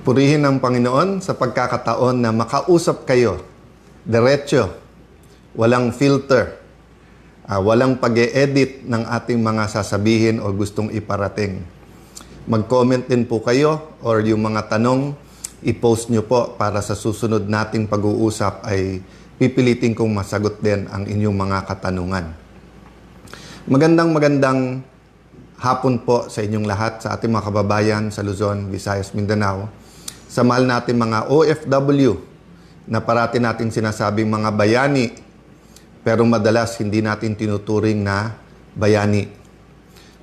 Purihin ang Panginoon sa pagkakataon na makausap kayo, diretso, walang filter, walang pag-e-edit ng ating mga sasabihin o gustong iparating. Mag-comment din po kayo or yung mga tanong, i-post nyo po para sa susunod nating pag-uusap ay pipilitin kong masagot din ang inyong mga katanungan. Magandang hapon po sa inyong lahat, sa ating mga kababayan sa Luzon, Visayas, Mindanao. Sa mahal natin mga OFW na parati nating sinasabing mga bayani, pero madalas hindi natin tinuturing na bayani.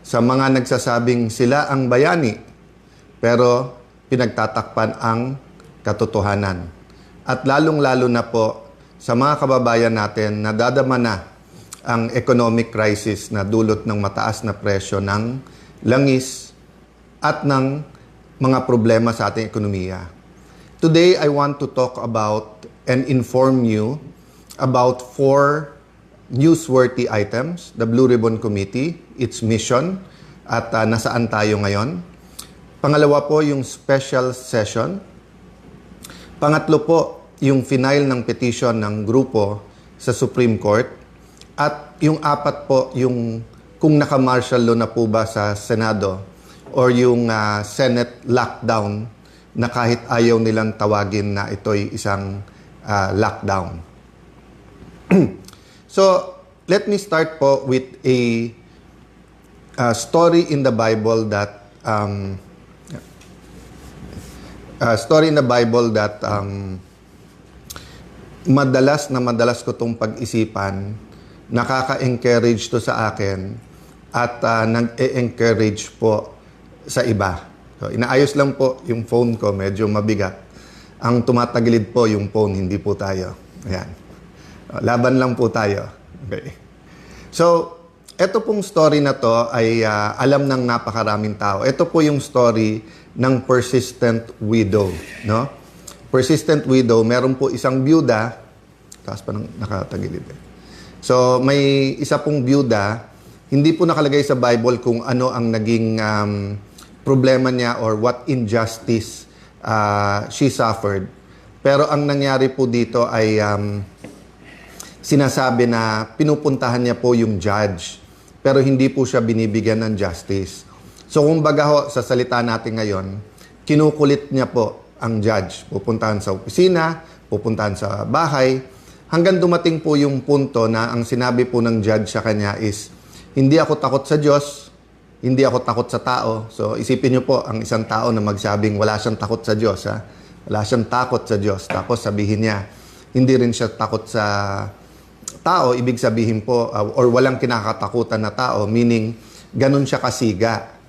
Sa mga nagsasabing sila ang bayani, pero pinagtatakpan ang katotohanan. At lalong-lalo na po sa mga kababayan natin na dadama na ang economic crisis na dulot ng mataas na presyo ng langis at ng mga problema sa ating ekonomiya. Today, I want to talk about and inform you about 4 newsworthy items, the Blue Ribbon Committee, its mission, at nasaan tayo ngayon. Pangalawa po, yung special session. Pangatlo po, yung final ng petition ng grupo sa Supreme Court. At yung 4 po, yung kung naka-martial law na po ba sa Senado or yung Senate lockdown na kahit ayaw nilang tawagin na ito'y isang lockdown. So, let me start po with a story in the Bible that madalas ko tong pag-isipan, nakaka-encourage to sa akin at nag-e-encourage po sa iba. So, inaayos lang po yung phone ko, medyo mabigat. Ang tumatagilid po yung phone, hindi po tayo. Ayan. Laban lang po tayo. Okay. So, ito pong story na to ay alam ng napakaraming tao. Ito po yung story ng persistent widow. No? Persistent widow, meron po isang byuda, taas pa ng nakatagilid. So, may isa pong byuda, hindi po nakalagay sa Bible kung ano ang naging problema niya or what injustice she suffered. Pero ang nangyari po dito ay sinasabi na pinupuntahan niya po yung judge, pero hindi po siya binibigyan ng justice. So kumbaga ho, sa salita natin ngayon, kinukulit niya po ang judge. Pupuntahan sa opisina, pupuntahan sa bahay, hanggang dumating po yung punto na ang sinabi po ng judge sa kanya is, hindi ako takot sa Diyos, hindi ako takot sa tao. So, isipin niyo po, ang isang tao na magsabing wala siyang takot sa Diyos, ha? Wala siyang takot sa Diyos. Tapos sabihin niya, hindi rin siya takot sa tao. Ibig sabihin po, or walang kinakatakutan na tao, meaning, ganun siya kasiga.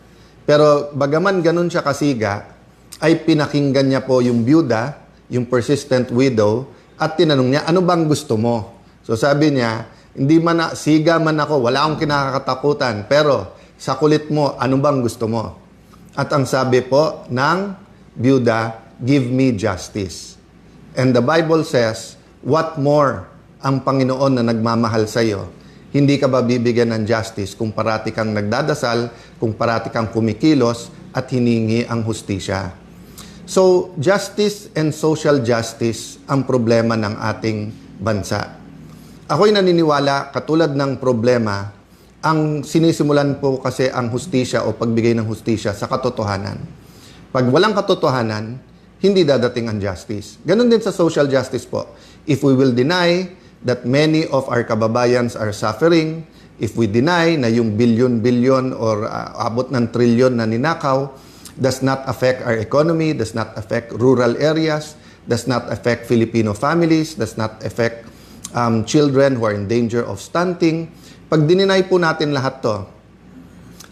Pero, bagaman ganun siya kasiga, ay pinakinggan niya po yung byuda, yung persistent widow, at tinanong niya, ano bang gusto mo? So, sabi niya, hindi man siga man ako, wala akong kinakatakutan, pero, sa kulit mo, ano bang gusto mo? At ang sabi po ng byuda, give me justice. And the Bible says, what more ang Panginoon na nagmamahal sa iyo? Hindi ka ba bibigyan ng justice kung parati kang nagdadasal, kung parati kang kumikilos, at hiningi ang hustisya? So, justice and social justice ang problema ng ating bansa. Ako'y naniniwala, katulad ng problema, ang sinisimulan po kasi ang hustisya o pagbigay ng hustisya sa katotohanan. Pag walang katotohanan, hindi dadating ang justice. Ganon din sa social justice po. If we will deny that many of our kababayans are suffering, if we deny na yung bilyon-bilyon or abot ng trilyon na ninakaw does not affect our economy, does not affect rural areas, does not affect Filipino families, does not affect children who are in danger of stunting, pag dininay po natin lahat to,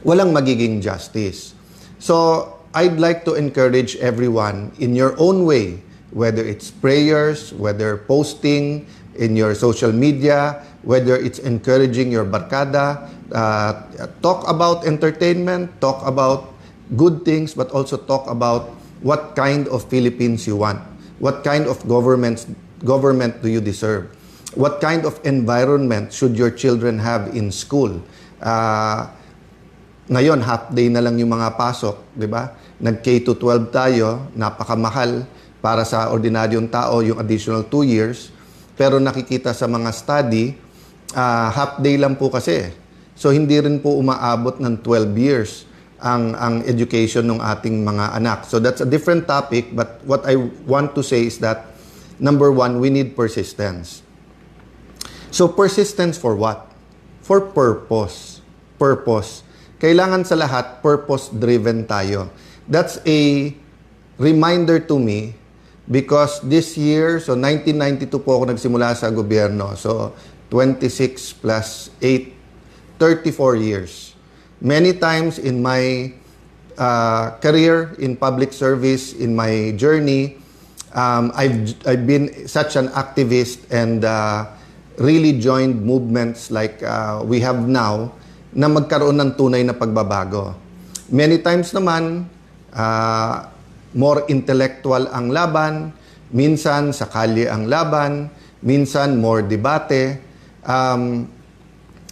walang magiging justice. So, I'd like to encourage everyone in your own way, whether it's prayers, whether posting in your social media, whether it's encouraging your barkada, talk about entertainment, talk about good things, but also talk about what kind of Philippines you want. What kind of government do you deserve? What kind of environment should your children have in school? Ngayon, half day na lang yung mga pasok, di ba? Nag-K to 12 tayo, napakamahal para sa ordinaryong tao yung additional 2 years. Pero nakikita sa mga study, half day lang po kasi. So hindi rin po umaabot ng 12 years ang education ng ating mga anak. So that's a different topic, but what I want to say is that number one, we need persistence. So persistence for what? For purpose. Purpose. Kailangan sa lahat, purpose-driven tayo. That's a reminder to me because this year, so 1992 po ako nagsimula sa gobyerno. So 26 plus 8, 34 years. Many times in my career in public service, in my journey, I've been such an activist and really joined movements like we have now na magkaroon ng tunay na pagbabago. Many times naman, more intellectual ang laban, minsan sa kalye ang laban, minsan more debate.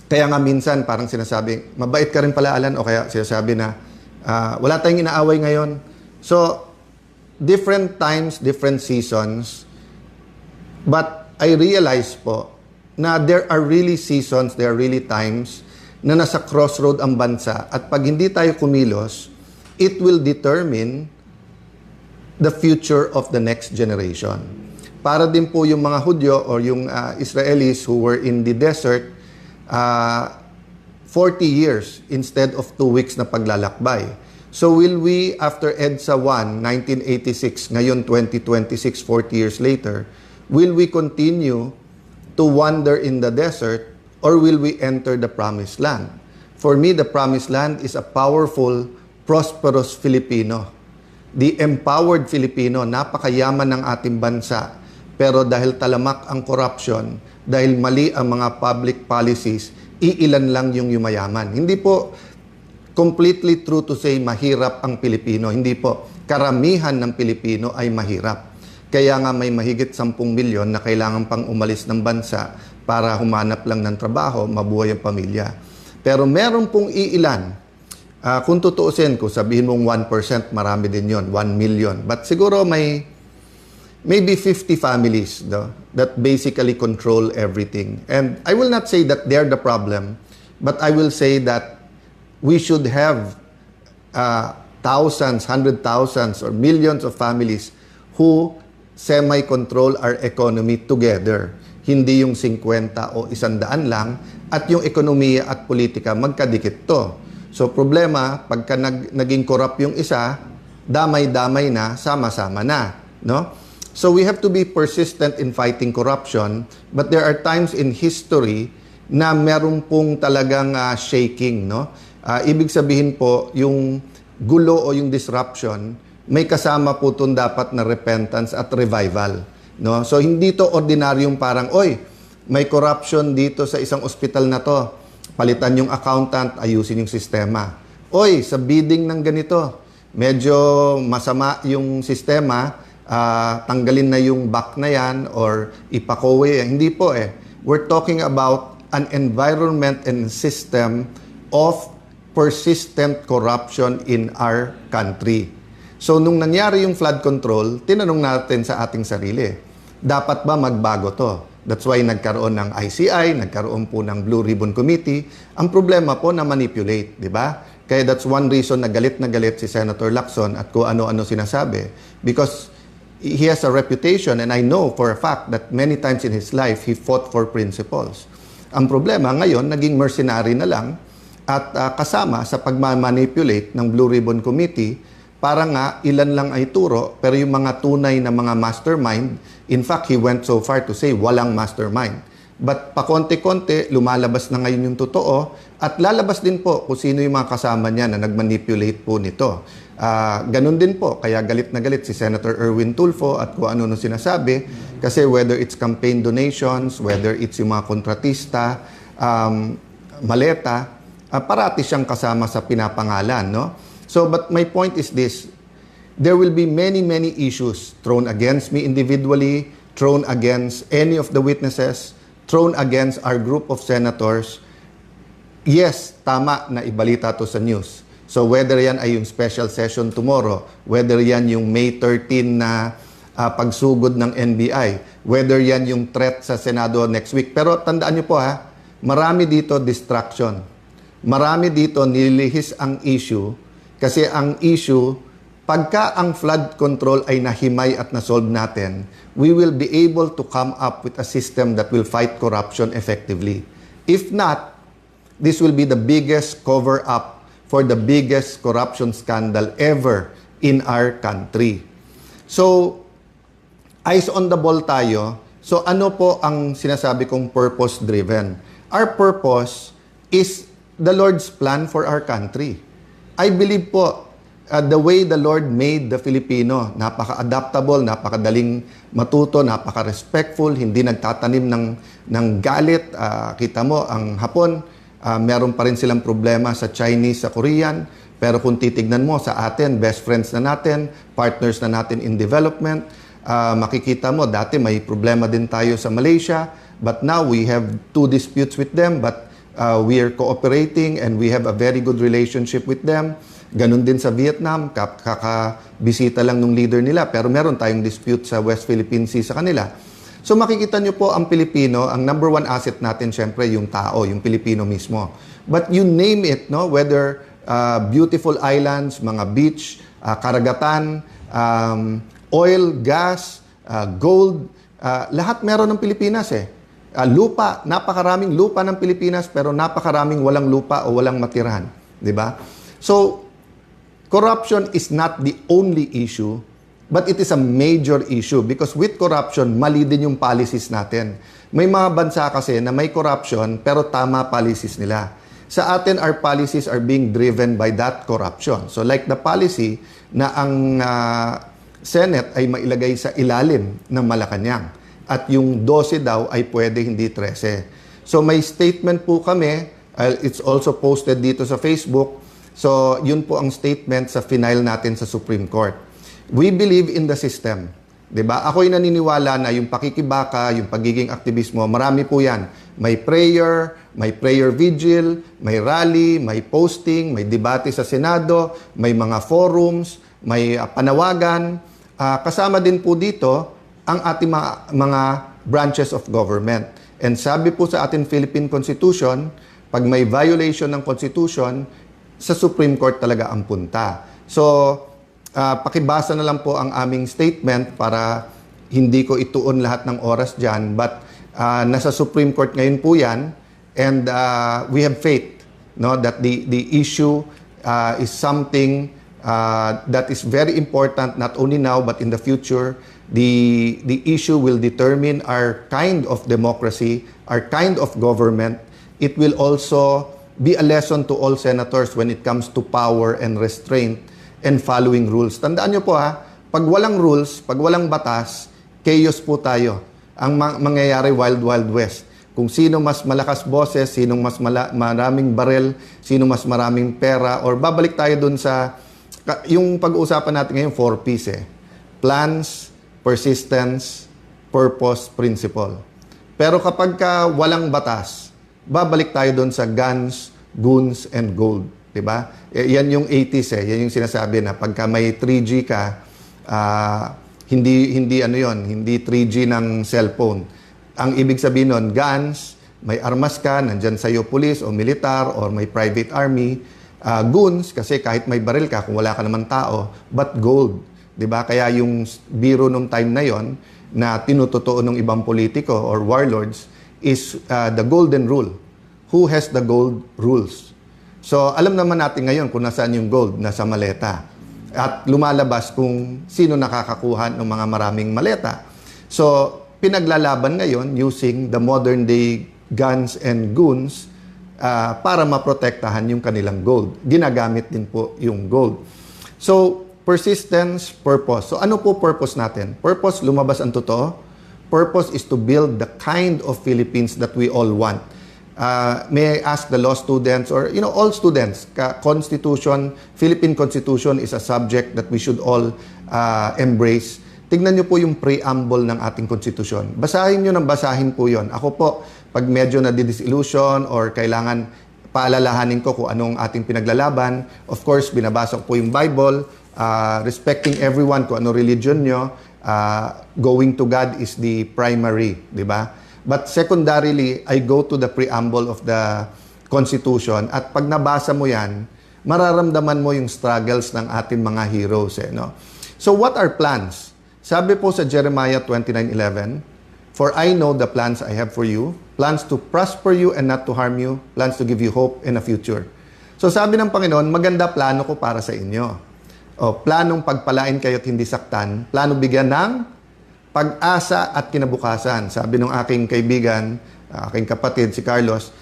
Kaya nga minsan parang sinasabi, mabait ka rin pala Alan, o kaya sinasabi na wala tayong inaaway ngayon. So, different times, different seasons. But I realize po na there are really seasons, there are really times na nasa crossroad ang bansa at pag hindi tayo kumilos, it will determine the future of the next generation. Para din po yung mga Hudyo or yung Israelis who were in the desert, 40 years instead of 2 weeks na paglalakbay. So will we, after EDSA 1, 1986, ngayon 2026, 40 years later, will we continue to wander in the desert or will we enter the promised land? For me, the promised land is a powerful, prosperous Filipino. The empowered Filipino, napakayaman ng ating bansa. Pero dahil talamak ang corruption, dahil mali ang mga public policies, iilan lang yung yumayaman. Hindi po completely true to say mahirap ang Pilipino. Hindi po. Karamihan ng Pilipino ay mahirap. Kaya nga may mahigit 10 milyon na kailangan pang umalis ng bansa para humanap lang ng trabaho, mabuhay ang pamilya. Pero meron pong iilan. Kung tutuusin ko, sabihin mong 1%, marami din yon, 1 million. But siguro may maybe 50 families that basically control everything. And I will not say that they're the problem, but I will say that we should have thousands, 100,000 or millions of families who semi-control our economy together. Hindi yung 50 o 100 lang at yung ekonomiya at politika magkadikit to. So problema, pagka naging corrupt yung isa, damay-damay na, sama-sama na. No? So we have to be persistent in fighting corruption, but there are times in history na meron pong talagang shaking, no? Ibig sabihin po, yung gulo o yung disruption, may kasama po itong dapat na repentance at revival, no? So hindi to ordinaryong parang, oy, may corruption dito sa isang ospital na to, palitan yung accountant, ayusin yung sistema. Oy, sa bidding ng ganito, medyo masama yung sistema, tanggalin na yung back na yan or ipakowe. Hindi po eh. We're talking about an environment and system of persistent corruption in our country. So nung nangyari yung flood control, tinanong natin sa ating sarili, dapat ba magbago to? That's why nagkaroon ng ICI, nagkaroon po ng Blue Ribbon Committee. Ang problema po na manipulate, di ba? Kaya that's one reason na galit si Senator Lacson at kung ano-ano sinasabi. Because he has a reputation and I know for a fact that many times in his life, he fought for principles. Ang problema ngayon, naging mercenary na lang at kasama sa pagmamanipulate ng Blue Ribbon Committee para nga ilan lang ay turo pero yung mga tunay na mga mastermind, in fact, he went so far to say walang mastermind. But pakonti-konti, lumalabas na ngayon yung totoo at lalabas din po kung sino yung mga kasama niya na nagmanipulate po nito. Ganun din po, kaya galit na galit si Senator Erwin Tulfo at kung ano sinasabi kasi whether it's campaign donations, whether it's yung mga kontratista, maleta, parati siyang kasama sa pinapangalan, no? So, but my point is this, there will be many issues thrown against me individually, thrown against any of the witnesses, thrown against our group of senators. yes, tama na ibalita to sa news. So whether yan ay yung special session tomorrow, whether yan yung May 13 na pagsugod ng NBI, whether yan yung threat sa Senado next week. Pero tandaan nyo po ha, marami dito distraction. Marami dito nililihis ang issue kasi ang issue, pagka ang flood control ay nahimay at nasolve natin, we will be able to come up with a system that will fight corruption effectively. If not, this will be the biggest cover-up for the biggest corruption scandal ever in our country. So, eyes on the ball tayo. So, ano po ang sinasabi kong purpose-driven? Our purpose is the Lord's plan for our country. I believe po, the way the Lord made the Filipino, napaka-adaptable, napakadaling matuto, napaka-respectful, hindi nagtatanim ng galit. Kita mo, ang Hapon, meron pa rin silang problema sa Chinese, sa Korean. Pero kung titignan mo sa atin, best friends na natin, partners na natin in development, makikita mo, dati may problema din tayo sa Malaysia, but now we have 2 disputes with them, but we are cooperating and we have a very good relationship with them. Ganun din sa Vietnam, kakabisita lang ng leader nila, pero meron tayong dispute sa West Philippine Sea sa kanila. So makikita nyo po ang Pilipino, ang number one asset natin syempre yung tao, yung Pilipino mismo. But you name it, no? Whether beautiful islands, mga beach, karagatan, oil, gas, gold, lahat meron ng Pilipinas eh. Lupa, napakaraming lupa ng Pilipinas pero napakaraming walang lupa o walang matirahan. Di ba? So, corruption is not the only issue, but it is a major issue because with corruption, mali din yung policies natin. May mga bansa kasi na may corruption pero tama policies nila. Sa atin, our policies are being driven by that corruption. So like the policy na ang Senate ay mailagay sa ilalim ng Malacanang at yung 12 daw ay pwede hindi 13. So may statement po kami, it's also posted dito sa Facebook. So yun po ang statement sa final natin sa Supreme Court. We believe in the system. 'Di ba? Ako'y naniniwala na yung pakikibaka, yung pagiging aktivismo, marami po 'yan. May prayer vigil, may rally, may posting, may debate sa Senado, may mga forums, may panawagan. Kasama din po dito ang ating mga branches of government. And sabi po sa ating Philippine Constitution, pag may violation ng Constitution, sa Supreme Court talaga ang punta. So, pakibasa na lang po ang aming statement para hindi ko ituon lahat ng oras dyan. But nasa Supreme Court ngayon po yan. And we have faith, no, that the issue is something that is very important not only now but in the future. The issue will determine our kind of democracy, our kind of government. It will also be a lesson to all senators when it comes to power and restraint and following rules. Tandaan nyo po ha, pag walang rules, pag walang batas, chaos po tayo. Ang mangyayari wild west. Kung sino mas malakas boses, sino mas maraming barel, sino mas maraming pera, or babalik tayo dun sa, yung pag-uusapan natin ngayon, 4Ps eh. Plans, persistence, purpose, principle. Pero kapag walang batas, babalik tayo doon sa guns, goons, and gold. Diba? Yan yung 80s eh. Yan yung sinasabi na pagka may 3G ka, hindi ano yon, hindi 3G ng cellphone. Ang ibig sabihin nun, guns, may armas ka, nandyan sa'yo police o militar or may private army. Goons, kasi kahit may baril ka, kung wala ka naman tao, but gold. Diba? Kaya yung biro nung time na yon na tinutotoo ng ibang politiko or warlords is the golden rule. Who has the gold rules? So, alam naman natin ngayon kung nasaan yung gold, nasa maleta. At lumalabas kung sino nakakakuha ng mga maraming maleta. So, pinaglalaban ngayon using the modern day guns and goons para maprotektahan yung kanilang gold. Ginagamit din po yung gold. So, persistence, purpose. So, ano po purpose natin? Purpose, lumabas ang totoo. Purpose is to build the kind of Philippines that we all want. May I ask the law students or, all students, Constitution, Philippine Constitution is a subject that we should all embrace. Tignan nyo po yung preamble ng ating Constitution. Basahin nyo ng basahin po yon. Ako po, pag medyo na disillusion or kailangan paalalahanin ko kung anong ating pinaglalaban. Of course, binabasa ko po yung Bible, respecting everyone kung ano religion nyo. Going to God is the primary, di ba? But secondarily, I go to the preamble of the Constitution at pag nabasa mo yan, mararamdaman mo yung struggles ng ating mga heroes. No? So what are plans? Sabi po sa Jeremiah 29:11, "For I know the plans I have for you, plans to prosper you and not to harm you, plans to give you hope in a future." So sabi ng Panginoon, maganda plano ko para sa inyo. Planong pagpalain kayo at hindi saktan, plano bigyan ng pag-asa at kinabukasan. Sabi ng aking kaibigan, aking kapatid, si Carlos,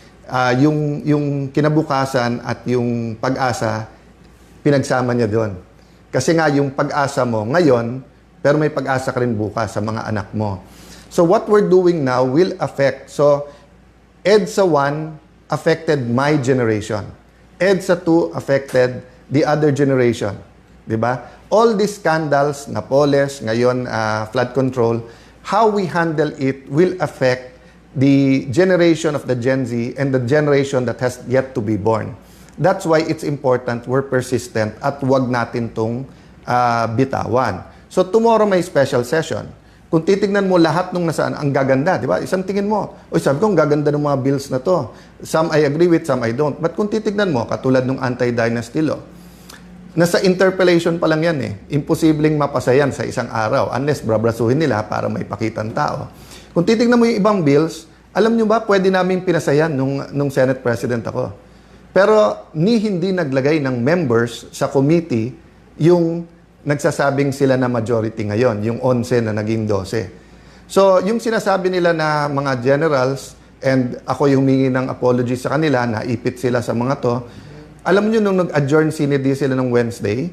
yung kinabukasan at yung pag-asa, pinagsama niya doon. Kasi nga, yung pag-asa mo ngayon, pero may pag-asa ka rin bukas sa mga anak mo. So what we're doing now will affect. So, EDSA 1 affected my generation. EDSA 2 affected the other generation. Diba? All these scandals, Napoles, ngayon flood control, how we handle it will affect the generation of the Gen Z and the generation that has yet to be born. That's why it's important we're persistent at wag natin tong bitawan. So tomorrow may special session. Kung titignan mo lahat nung nasaan, ang gaganda, di ba? Isang tingin mo, sabi ko, ang gaganda ng mga bills na to. Some I agree with, some I don't. But kung titignan mo, katulad nung anti-dynasty law, nasa interpellation pa lang yan eh. Imposibleng mapasa yan sa isang araw unless brabrasuhin nila para may pakitang tao. Kung titignan mo yung ibang bills, alam nyo ba, pwede namin pinasayan nung Senate President ako. Pero hindi naglagay ng members sa committee yung nagsasabing sila na majority ngayon, yung 11 na naging 12. So, yung sinasabi nila na mga generals, and ako yung humingi ng apology sa kanila, naipit sila sa mga to, alam nyo, nung nag-adjourn sinidi sila ng Wednesday,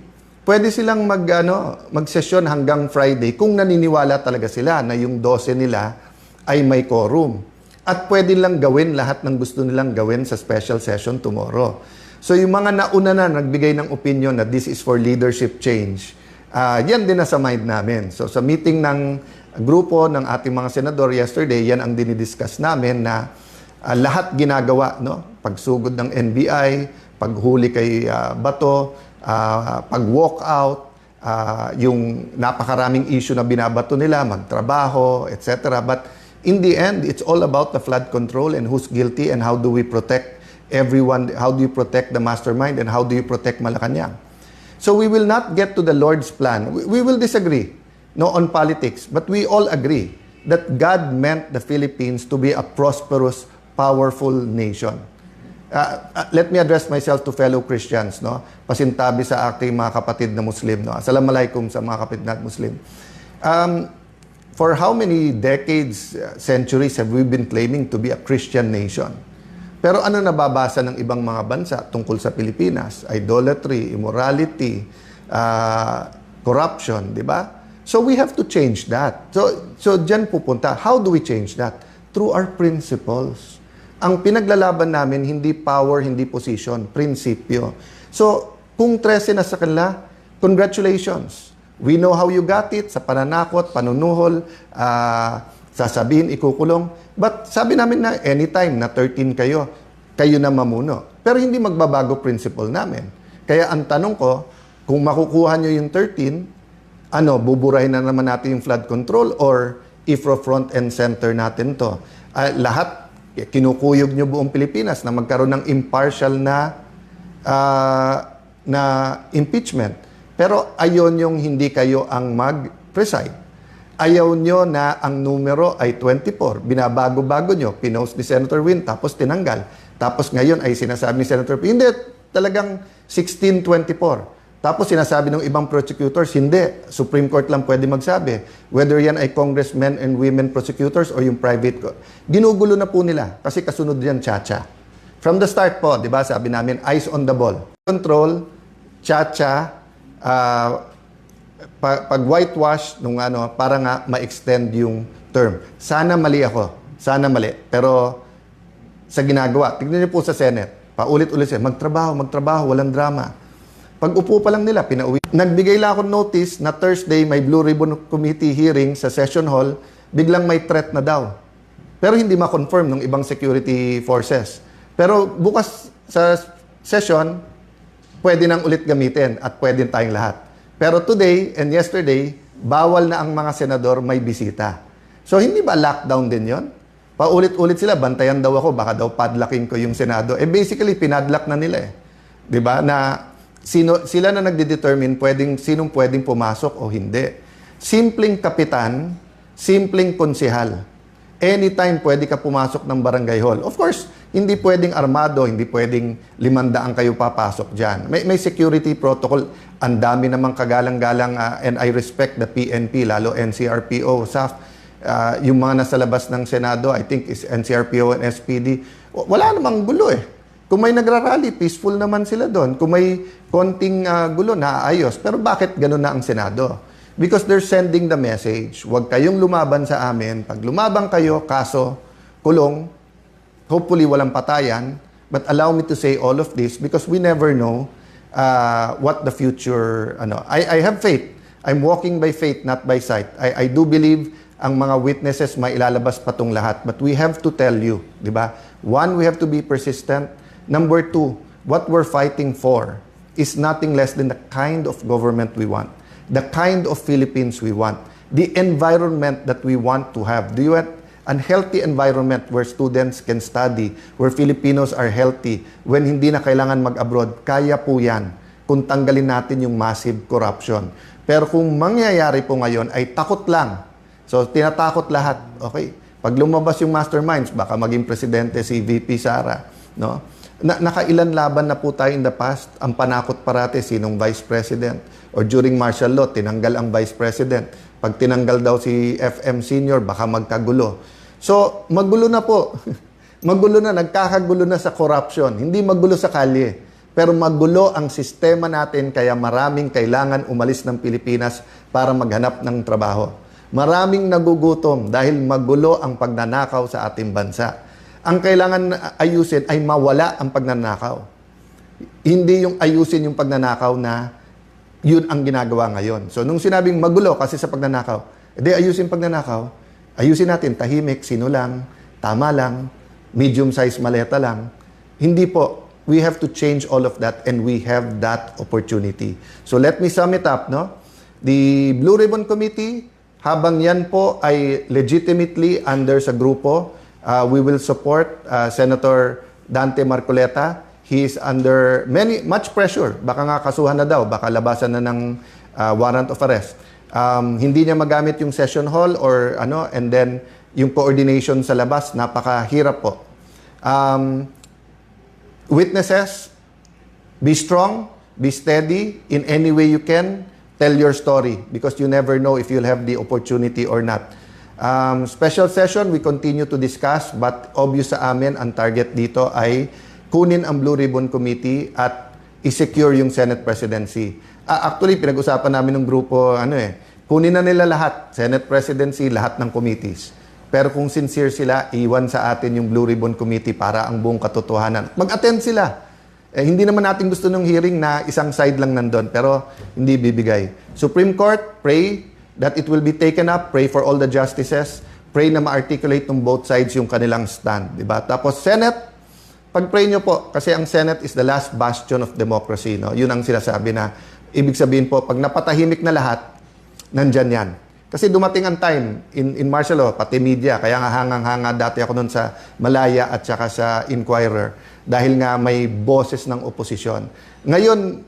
pwede silang mag-session hanggang Friday kung naniniwala talaga sila na yung 12 nila ay may quorum. At pwede lang gawin lahat ng gusto nilang gawin sa special session tomorrow. So yung mga nauna na nagbigay ng opinion na this is for leadership change, yan din nasa mind namin. So sa meeting ng grupo ng ating mga senador yesterday, yan ang dinidiscuss namin na lahat ginagawa, no? Pagsugod ng NBI, paghuli kay Bato, pag-walk out, yung napakaraming issue na binabato nila, magtrabaho, etc. But in the end, it's all about the flood control and who's guilty and how do we protect everyone, how do you protect the mastermind and how do you protect Malacanang. So we will not get to the Lord's plan. We will disagree on politics, but we all agree that God meant the Philippines to be a prosperous, powerful nation. Let me address myself to fellow Christians, no? Pasintabi sa aking mga kapatid na Muslim, no? Assalamualaikum sa mga kapatid na Muslim. For how many decades, centuries have we been claiming to be a Christian nation? Pero ano nababasa ng ibang mga bansa tungkol sa Pilipinas? Idolatry, immorality, corruption, di ba? So we have to change that. So dyan pupunta. How do we change that? Through our principles. Ang pinaglalaban namin, hindi power, hindi position, prinsipyo. So, kung 13 na sa kanila, congratulations. We know how you got it, sa pananakot, panunuhol, sasabihin, ikukulong. But sabi namin na anytime na 13 kayo, kayo na mamuno. Pero hindi magbabago principle namin. Kaya ang tanong ko, kung makukuha nyo yung 13, buburahin na naman natin yung flood control or IFRO front and center natin to. Lahat, kinukuyog nyo buong Pilipinas na magkaroon ng impartial na impeachment. Pero ayon yung hindi kayo ang mag-preside. Ayaw nyo na ang numero ay 24. Binabago-bago nyo. Pinost ni Senator Win, tapos tinanggal. Tapos ngayon ay sinasabi ni Senator Win, hindi, talagang 1624. Tapos sinasabi ng ibang prosecutors, hindi. Supreme Court lang pwede magsabi. Whether yan ay congressmen and women prosecutors o yung private court. Ginugulo na po nila kasi kasunod yan chacha. From the start po, di ba, sabi namin, eyes on the ball. Control, chacha, pag whitewash, para nga ma-extend yung term. Sana mali ako. Sana mali. Pero sa ginagawa, tignan niyo po sa Senate, paulit-ulit siya, magtrabaho, walang drama. Pag upo pa lang nila, pinauwi. Nagbigay lang ako notice na Thursday may Blue Ribbon Committee hearing sa Session Hall, biglang may threat na daw. Pero hindi ma-confirm ng ibang security forces. Pero bukas sa session, pwede nang ulit gamitin at pwede tayong lahat. Pero today and yesterday, bawal na ang mga senador may bisita. So hindi ba lockdown din yon? Paulit-ulit sila, bantayan daw ako, baka daw padlocking ko yung Senado. Basically, pinadlock na nila eh. 'Di ba? Na sila na nagde-determine sinong pwedeng pumasok o hindi. Simpleng kapitan, simpleng konsehal. Anytime pwede ka pumasok ng barangay hall. Of course, hindi pwedeng armado, hindi pwedeng 500 kayo papasok dyan. May security protocol. Ang dami namang kagalang-galang and I respect the PNP, lalo NCRPO, SAF. Yung mga nasa labas ng Senado, I think is NCRPO and SPD. Wala namang gulo eh. Kung may nagrarally, peaceful naman sila doon. Kung may konting gulo, naayos. Pero bakit ganun na ang Senado? Because they're sending the message, huwag kayong lumaban sa amin. Pag lumabang kayo, kaso, kulong, hopefully walang patayan. But allow me to say all of this because we never know what the future... I have faith. I'm walking by faith, not by sight. I do believe ang mga witnesses may ilalabas pa tong lahat. But we have to tell you, di ba? One, we have to be persistent. Number two, what we're fighting for is nothing less than the kind of government we want, the kind of Philippines we want, the environment that we want to have. Do you want a healthy environment where students can study, where Filipinos are healthy, when hindi na kailangan mag-abroad? Kaya po yan kung tanggalin natin yung massive corruption. Pero kung mangyayari po ngayon ay takot lang. So, tinatakot lahat. Okay? Pag lumabas yung masterminds, baka maging presidente si VP Sara. No? Nakailan laban na po tayo in the past. Ang panakot parati, sinong vice president? Or during martial law, tinanggal ang vice president. Pag tinanggal daw si FM Senior, baka magkagulo. So, magulo na po. Magulo na, nagkakagulo na sa corruption. Hindi magulo sa kalye. Pero magulo ang sistema natin, kaya maraming kailangan umalis ng Pilipinas para maghanap ng trabaho. Maraming nagugutom dahil magulo ang pagnanakaw sa ating bansa. Ang kailangan ayusin ay mawala ang pagnanakaw. Hindi yung ayusin yung pagnanakaw na yun ang ginagawa ngayon. So, nung sinabing magulo kasi sa pagnanakaw, ayusin pagnanakaw, ayusin natin, tahimik, sino lang, tama lang, medium-size maleta lang. Hindi po. We have to change all of that and we have that opportunity. So, let me sum it up, no? The Blue Ribbon Committee, habang yan po ay legitimately under sa grupo, we will support Senator Dante Marcoleta. He is under much pressure. Baka nga kasuhan na daw, baka labasan na ng warrant of arrest. Hindi niya magamit yung session hall or and then yung coordination sa labas, napakahirap po. Witnesses, be strong, be steady in any way you can. Tell your story because you never know if you'll have the opportunity or not. Special session, we continue to discuss but obvious sa amin, ang target dito ay kunin ang Blue Ribbon Committee at i-secure yung Senate presidency. Actually, pinag-usapan namin ng grupo, kunin na nila lahat, Senate presidency, lahat ng committees. Pero kung sincere sila, iwan sa atin yung Blue Ribbon Committee para ang buong katotohanan. Mag-attend sila. Hindi naman natin gusto ng hearing na isang side lang nandun, pero hindi bibigay. Supreme Court, pray that it will be taken up. Pray for all the justices. Pray na ma-articulate ng both sides yung kanilang stand. Diba? Tapos Senate, pag-pray nyo po, kasi ang Senate is the last bastion of democracy. No? Yun ang sinasabi na, ibig sabihin po, pag napatahimik na lahat, nandyan yan. Kasi dumating ang time in martial law, pati media, kaya nga hangang-hanga dati ako nun sa Malaya at saka sa Inquirer, dahil nga may boses ng oposisyon. Ngayon,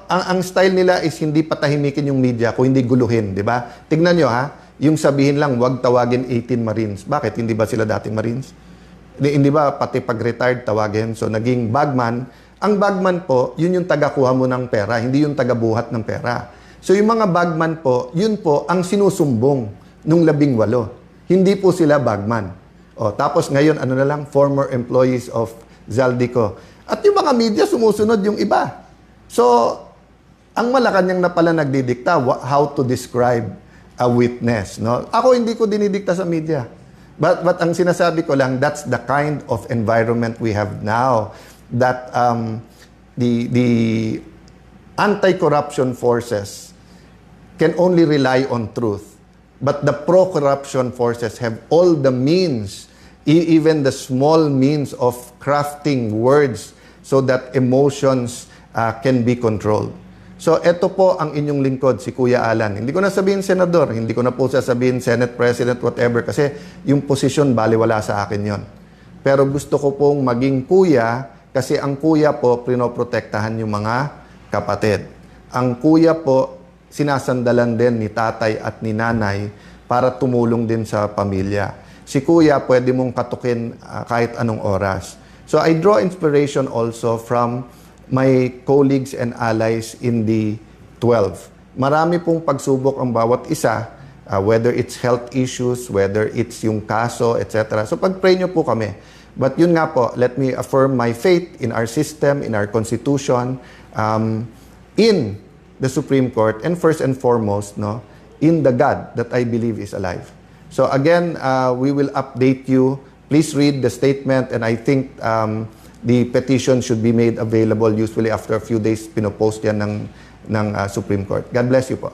ang style nila is hindi patahimikin yung media, kung hindi guluhin, di ba? Tignan nyo yung sabihin lang, wag tawagin 18 Marines. Bakit? Hindi ba sila dating Marines? Hindi ba pati pag-retired tawagin? So, naging bagman. Ang bagman po, yun yung tagakuha mo ng pera, hindi yung tagabuhat ng pera. So, yung mga bagman po, yun po ang sinusumbong nung 18. Hindi po sila bagman. Tapos ngayon, na lang, former employees of Zaldico. At yung mga media, sumusunod yung iba. So, ang Malacanang na pala nagdidikta how to describe a witness. No? Ako, hindi ko dinidikta sa media. But ang sinasabi ko lang, that's the kind of environment we have now. That the anti-corruption forces can only rely on truth. But the pro-corruption forces have all the means, even the small means of crafting words so that emotions can be controlled. So, ito po ang inyong lingkod, si Kuya Alan. Hindi ko na sabihin senador, hindi ko na po sasabihin Senate President, whatever, kasi yung posisyon, baliwala sa akin yon. Pero gusto ko pong maging kuya, kasi ang kuya po, pinoprotektahan yung mga kapatid. Ang kuya po, sinasandalan din ni tatay at ni nanay para tumulong din sa pamilya. Si kuya, pwede mong katukin kahit anong oras. So, I draw inspiration also from my colleagues and allies in the 12. Marami pong pagsubok ang bawat isa, whether it's health issues, whether it's yung kaso, etc. So pag-pray nyo po kami. But yun nga po, let me affirm my faith in our system, in our constitution, in the Supreme Court, and first and foremost, no, in the God that I believe is alive. So again, we will update you. Please read the statement, and I think the petition should be made available usually after a few days. Pinopost yan ng Supreme Court. God bless you po.